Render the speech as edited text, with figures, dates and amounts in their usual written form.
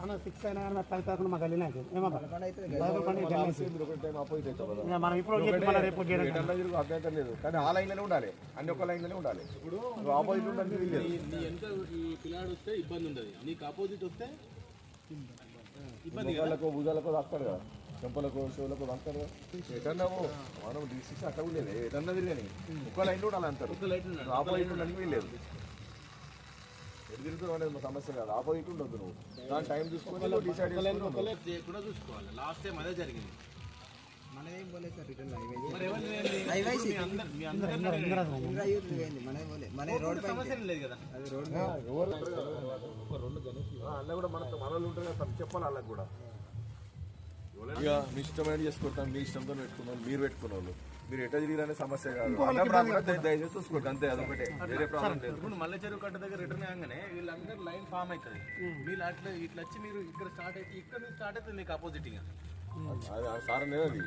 అన్న 6 అయినా కానీ మరి 10 కాకుండా మాకు వెళ్ళినా మనం ఇప్పుడు రేపు అభ్యంతరం లేదు, కానీ ఆ లైన్లోనే ఉండాలి, అన్ని ఒక్క లైన్లోనే ఉండాలి. ఇప్పుడు ఆపోజిట్ ఉండాలి, నీ ఎంత ఈ పిల్లాడు వస్తే ఇబ్బంది ఉండదు, నీకు ఆపోజిట్ వస్తే ముఖాలకు భుజాలకు తాకుతాడు కదా, చెంపలకు షోలకు తాకుతాడు కదా. ఎటన్నావు మనం డిస్ట్రిక్ట్ అట్లా ఉండలేదు, ఎటన్నా తిరిగాని ఒక్క లైన్లో ఉండాలి అంటారు. ఆపోజిట్ ఉండడానికి వీల్లేదు. ఎటు తిరుగుతావు అనేది మా సమస్య కాదు, ఆపోజిట్ ఉండొద్దు. నువ్వు దాని టైం చూసుకొని డిసైడ్ కూడా చూసుకోవాలి. లాస్ట్ టైం అదే జరిగింది. అన్న కూడా మనలో ఉంటుంది కదా, చెప్పాలి వాళ్ళకి కూడా. ఇక మీ ఇష్టమైన చేసుకుంటాం, మీ ఇష్టంతో పెట్టుకున్నాం, మీరు పెట్టుకున్న వాళ్ళు మీరు ఎట్లా తిరిగిరనే సమస్య కాదు. దయచేసి చూసుకోండి అంతే, అదొకటే, వేరే ప్రాబ్లం లేదు. ఇప్పుడు మల్లె చెరువు కట్ట దగ్గర రిటర్న్ అయ్యాగానే వీళ్ళందరూ లైన్ ఫామ్ అవుతుంది. వీళ్ళు అట్లా ఇట్లా వచ్చి మీరు ఇక్కడ స్టార్ట్ అయితే ఇక్కడ స్టార్ట్ అవుతుంది మీకు ఆపోజిట్ గా సార్ అనేది అది